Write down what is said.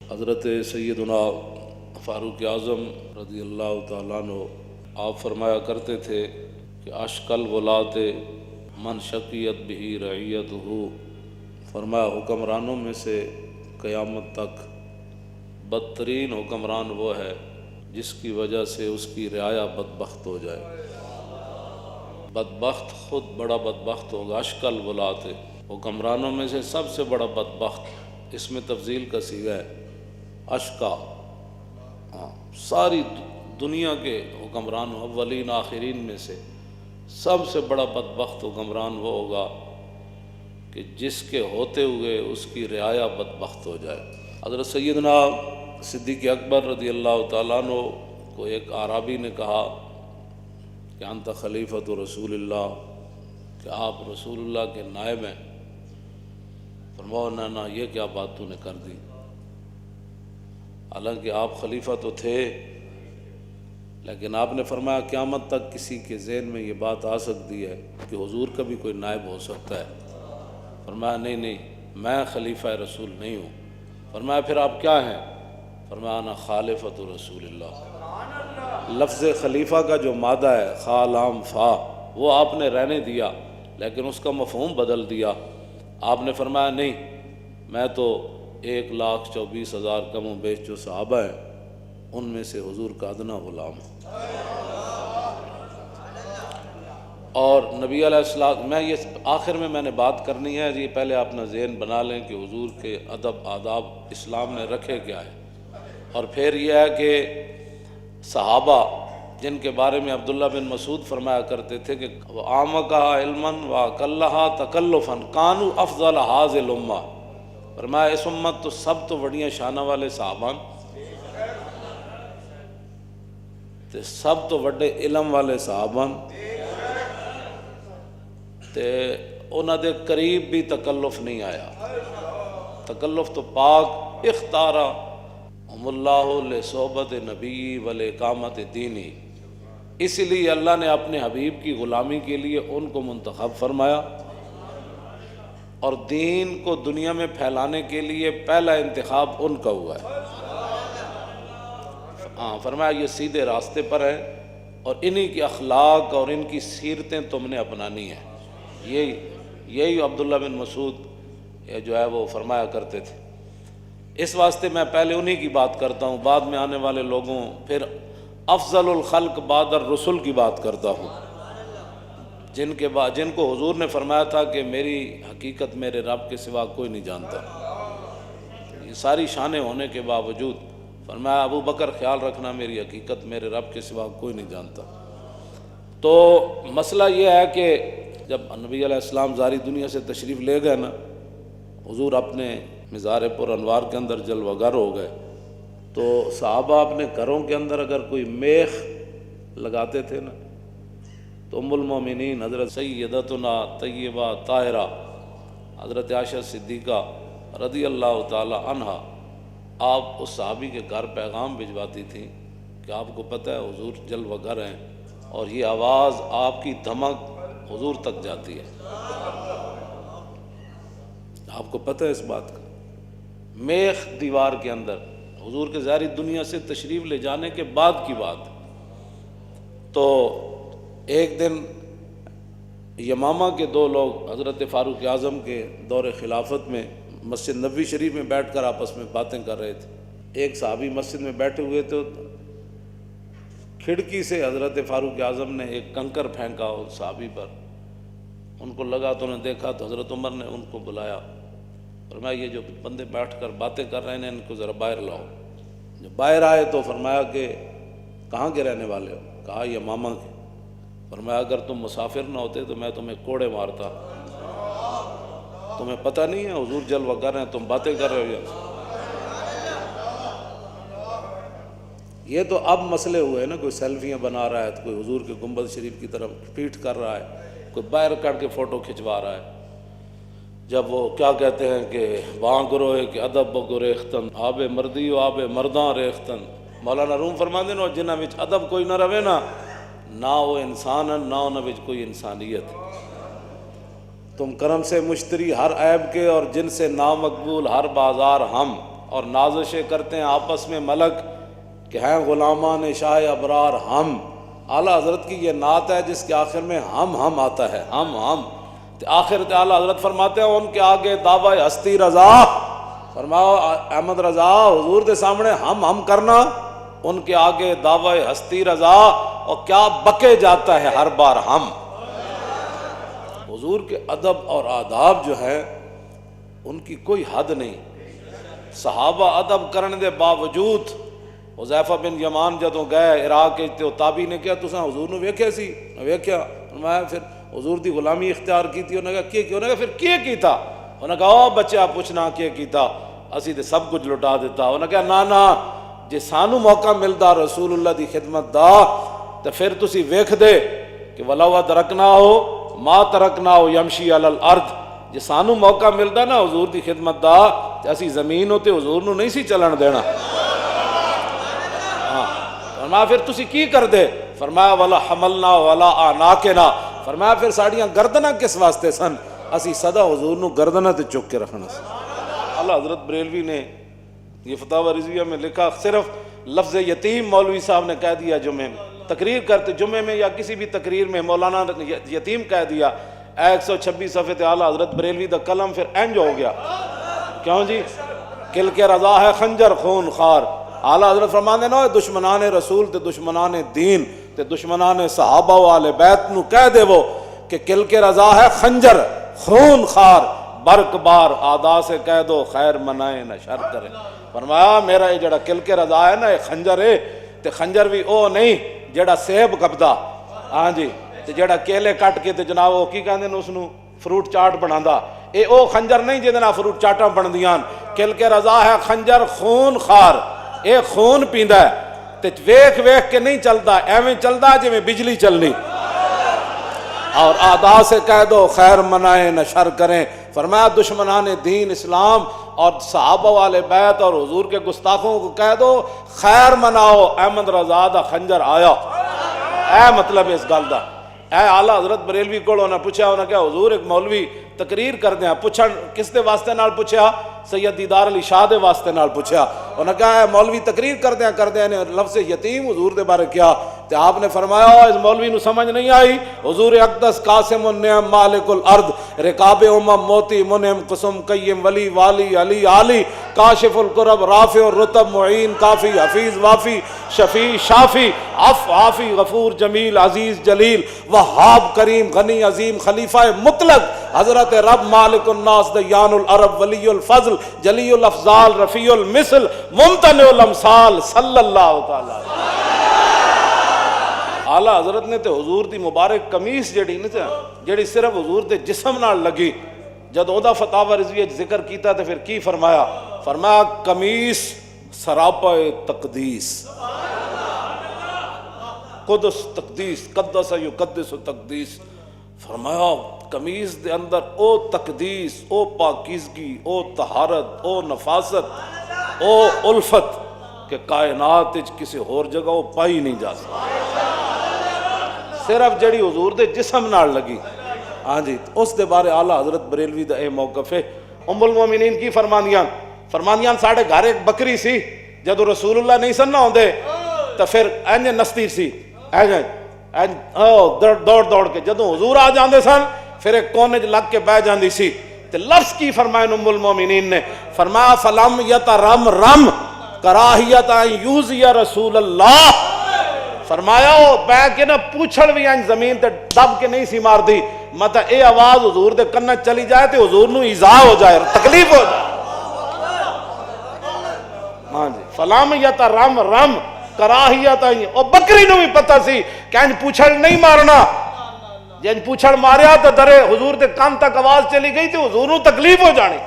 حضرت سیدنا فاروق اعظم رضی اللہ تعالیٰ عنہ آپ فرمایا کرتے تھے کہ اشکل ولات من شقیت بھی رعیت ہو، فرمایا حکمرانوں میں سے قیامت تک بدترین حکمران وہ ہے جس کی وجہ سے اس کی رعایا بدبخت ہو جائے۔ بدبخت خود بڑا بدبخت ہوگا۔ اشکل ولات حکمرانوں میں سے سب سے بڑا بدبخت، اس میں تفضیل کا صیغہ ہے اشکا۔ ساری دنیا کے حکمران اولین آخرین میں سے سب سے بڑا بدبخت حکمران وہ ہوگا کہ جس کے ہوتے ہوئے اس کی رعایا بدبخت ہو جائے۔ حضرت سیدنا صدیق اکبر رضی اللہ تعالیٰ عنہ کو ایک اعرابی نے کہا کہ انت خلیفۃ رسول اللہ، کہ آپ رسول اللہ کے نائب ہیں۔ فرمایا نہ یہ کیا بات تو نے کر دی، حالانکہ آپ خلیفہ تو تھے، لیکن آپ نے فرمایا قیامت تک کسی کے ذہن میں یہ بات آ سکتی ہے کہ حضور کا بھی کوئی نائب ہو سکتا ہے۔ فرمایا نہیں میں خلیفہ رسول نہیں ہوں۔ فرمایا پھر آپ کیا ہیں؟ فرمایا انا خالفۃ رسول اللہ۔ لفظ خلیفہ کا جو مادہ ہے خا لام فا، وہ آپ نے رہنے دیا لیکن اس کا مفہوم بدل دیا۔ آپ نے فرمایا نہیں، میں تو 1,24,000 کم و بیش جو صحابہ ہیں ان میں سے حضور کا ادنا غلام ہوں۔ اور نبی علیہ السلام، میں یہ آخر میں نے بات کرنی ہے، یہ پہلے اپنا ذہن بنا لیں کہ حضور کے ادب آداب اسلام نے رکھے کیا ہے، اور پھر یہ ہے کہ صحابہ جن کے بارے میں عبداللہ بن مسعود فرمایا کرتے تھے کہ وَعَامَقَهَا عِلْمًا وَأَقَلَّهَا تَكَلُّفًا كَانُوا أَفْضَلَ هَذِهِ الْأُمَّةِ۔ فرمایا اس امت تو سب تو بڑیاں شانہ والے صحابان تے سب تو بڑے علم والے صحابان تے انہاں دے قریب بھی تکلف نہیں آیا۔ تکلف تو پاک اختارا ہم اللہ لصحبت نبی ولاقامت دینی، اس لیے اللہ نے اپنے حبیب کی غلامی کے لیے ان کو منتخب فرمایا، اور دین کو دنیا میں پھیلانے کے لیے پہلا انتخاب ان کا ہوا ہے۔ فرمایا یہ سیدھے راستے پر ہے اور انہی کی اخلاق اور ان کی سیرتیں تم نے اپنانی ہیں۔ یہی عبداللہ بن مسعود جو ہے وہ فرمایا کرتے تھے۔ اس واسطے میں پہلے انہی کی بات کرتا ہوں، بعد میں آنے والے لوگوں، پھر افضل الخلق بعد الرسل کی بات کرتا ہوں، جن کو حضور نے فرمایا تھا کہ میری حقیقت میرے رب کے سوا کوئی نہیں جانتا۔ یہ ساری شانیں ہونے کے باوجود فرمایا ابو بکر خیال رکھنا میری حقیقت میرے رب کے سوا کوئی نہیں جانتا۔ تو مسئلہ یہ ہے کہ جب نبی علیہ السلام ظاہری دنیا سے تشریف لے گئے نا، حضور اپنے مزار پر انوار کے اندر جلوہ گر ہو گئے، تو صحابہ اپنے گھروں کے اندر اگر کوئی میخ لگاتے تھے نا، تو ام المومنین حضرت سیدتنا طیبہ طاہرہ حضرت عائشہ صدیقہ رضی اللہ تعالی عنہا، آپ اس صحابی کے گھر پیغام بھجواتی تھیں کہ آپ کو پتہ ہے حضور جلوہ گر ہیں، اور یہ آواز آپ کی دھمک حضور تک جاتی ہے۔ آپ کو پتہ ہے اس بات کا؟ میخ دیوار کے اندر حضور کے ظاہری دنیا سے تشریف لے جانے کے بعد کی بات۔ تو ایک دن یمامہ کے دو لوگ حضرت فاروق اعظم کے دور خلافت میں مسجد نبوی شریف میں بیٹھ کر آپس میں باتیں کر رہے تھے۔ ایک صحابی مسجد میں بیٹھے ہوئے تو کھڑکی سے حضرت فاروق اعظم نے ایک کنکر پھینکا اس صحابی پر، ان کو لگا تو انہوں نے دیکھا تو حضرت عمر نے ان کو بلایا، فرمایا یہ جو بندے بیٹھ کر باتیں کر رہے ہیں ان کو ذرا باہر لاؤ۔ جب باہر آئے تو فرمایا کہ کہاں کے رہنے والے ہو؟ کہا یمامہ کے۔ فرمایا اگر تم مسافر نہ ہوتے تو میں تمہیں کوڑے مارتا، تمہیں پتہ نہیں ہے حضور جلوہ گر ہیں، تم باتیں کر رہے ہو۔ یہ تو اب مسئلے ہوئے نا، کوئی سیلفیاں بنا رہا ہے تو کوئی حضور کے گنبد شریف کی طرف پیٹ کر رہا ہے، کوئی باہر کر کے فوٹو کھنچوا رہا ہے۔ جب وہ کیا کہتے ہیں کہ وہاں گروہ کہ ادب بگو ریختن آب مردی و آب مرداں ریختن، مولانا روم فرماندے نو جنہاں وچ ادب کوئی نہ رہے نا، نہ وہ انسان ہے نہ انہاں وچ کوئی انسانیت۔ تم کرم سے مشتری ہر عیب کے اور جن سے نامقبول ہر بازار ہم، اور نازشیں کرتے ہیں آپس میں ملک کہ ہیں غلامان شاہ ابرار ہم. اعلیٰ حضرت کی یہ نعت ہے جس کے آخر میں ہم آتا ہے. ہم آخر اعلیٰ حضرت فرماتے ہیں ان کے آگے دعوی ہستی رضا. فرماؤ احمد رضا حضور کے سامنے ہم کرنا، ان کے آگے دعوی ہستی رضا، اور کیا بکے جاتا ہے ہر بار ہم. حضور کے ادب اور آداب جو ہے ان کی کوئی حد نہیں. صحابہ ادب کرنے دے باوجود حذیفہ بن یمان جدوں گئے عراق تے تابعی نے کہا تساں حضور نو ویکھیا سی؟ ویکھیا. فرمایا پھر حضور دی غلامی اختیار کیتی؟ انہوں نے کہا کی؟ انہوں نے کہا پھر کی کیتا؟ انہوں نے کہا او بچہ پوچھنا کی کیتا، اسی تے سب کچھ لٹا دیتا. انہوں نے کہا نا جے سانو موقع ملدا رسول اللہ دی خدمت دا تے پھر تسی ویکھ دے کہ ولو ترکنا ہو ما ترکنا ہو یمشی علی الارض. جے سانو موقع ملدا نا حضور دی خدمت دا تے اسی زمین تے حضور نو نہیں سی چلن دینا. فرمایا پھر تسی کی کر دے؟ فرمایا ولا حملنا ولا آناکنا. فرمایا پھر ساڑیاں گردناں کس واسطے سن؟ اسی صدا حضور نو گردناں تے چک کے رکھنا سی. اللہ حضرت بریلوی نے یہ فتاوی رضویہ میں لکھا، صرف لفظ یتیم مولوی صاحب نے کہہ دیا جمعے میں، تقریر کرتے جمعے میں یا کسی بھی تقریر میں مولانا یتیم کہہ دیا، 126 صفحے تے اعلیٰ حضرت بریلوی دا قلم پھر انج ہو گیا. کیوں جی؟ کل کے رضا ہے خنجر خون خار. اعلیٰ حضرت فرماندے نا دشمنان رسول تے دشمنان دین تے دشمنان صحابہ و آل بیت نو کہہ دے وہ کہ کل کے رضا ہے خنجر خون خار، برق بار آدا سے کہہ دو خیر منائے نہ شر کرے. فرمایا میرا یہ جڑا کل کے رضا ہے نا یہ خنجر ہے، تے خنجر بھی او نہیں جڑا سیب کپدا، ہاں جی، تے جڑا کیلے کٹ کے تے جناب وہ کی کہندے نے اس نو فروٹ چاٹ بنادا. اے او خنجر نہیں جے نال فروٹ چاٹاں بندیاں. کل کے رضا ہے خنجر خون خار، اے خون پیندا ہے تے ویکھ ویکھ کے نہیں چلدا، ایویں چلدا جویں بجلی چلنی. اور آدا سے کہہ دو خیر منائے نہ شر کریں. فرمایا دشمنان دین اسلام اور صحابہ والے بیت اور حضور کے گستاخوں کو کہہ دو خیر مناؤ، احمد رضا دا خنجر آیا. اے مطلب اس گل دا. اے اعلیٰ حضرت بریلوی کو انہوں نے پوچھا، انہوں نے کہا حضور ایک مولوی تقریر کر دیا. پوچھا کس دے واسطے نال پوچھا؟ سید دیدار علی شاہ دے واسطے نال پوچھا. انہوں نے کہا اے مولوی تقریر کر دیا نے لفظ یتیم حضور دے بارے کیا؟ تو آپ نے فرمایا اس مولوی نو سمجھ نہیں آئی. حضور اقدس قاسم النعم مالک الارض رکاب موتی منعم قسم قیم ولی والی علی عالی کاشف القرب رافع الرتب معین کافی حفیظ وافی شفیع شافی عافی غفور جمیل عزیز جلیل وہاب کریم غنی عظیم خلیفہ مطلق حضرت رب مالک الناس دیان العرب ولی الفضل جلی الافضال رفیع المثل ممتنع الامثال صلی اللہ تعالی. اعلیٰ حضرت نے تے حضور دی مبارک قمیص جڑی صرف حضور دے جسم نال لگی، جد او دا فتاوی رضویہ ذکر کیتا تے پھر کی فرمایا؟ فرمایا قمیص سراپا تقدیس، قدس تقدیس، قدس یقدس تقدیس. فرمایا قمیص دے اندر او تقدیس، او پاکیزگی، او طہارت، او نفاست، او الفت کہ کائنات کسی اور جگہ وہ پائی نہیں جا سکتی، صرف جڑی حضور دے جسم نال لگی. ہاں جی، اس دے بارے اعلیٰ حضرت بریلوی دا اے موقف ہے. ام المومنین کی فرماندیاں ساڑھے گھر ایک بکری سی، جدو رسول اللہ نہیں سن نہ ہوندے تو پھر اینج نستی سی، دوڑ کے جدو حضور آ جاندے سن پھر ایک کونے لگ کے بہ جاندی سی. تے لفظ کی فرمائے ام المومنین نے؟ فرمایا فلم یترم رم کراہیت ان یوزی رسول اللہ. فرمایا وہ بہ کے نا پوچھڑ بھی ان زمین تے دب کے نہیں سی مار دی، مطلب اے آواز حضور دے کنہ چلی جائے تے حضور نو ایذا ہو جائے، تکلیف ہو جائے. ہاں جی، فلم یترم رم کراہیت ان، اور بکری نو بھی پتہ سی کہ ان پوچھڑ نہیں مارنا، جن پوچھڑ ماریا تو درے حضور دے کان تک آواز چلی گئی تے حضور نو تکلیف ہو جانی.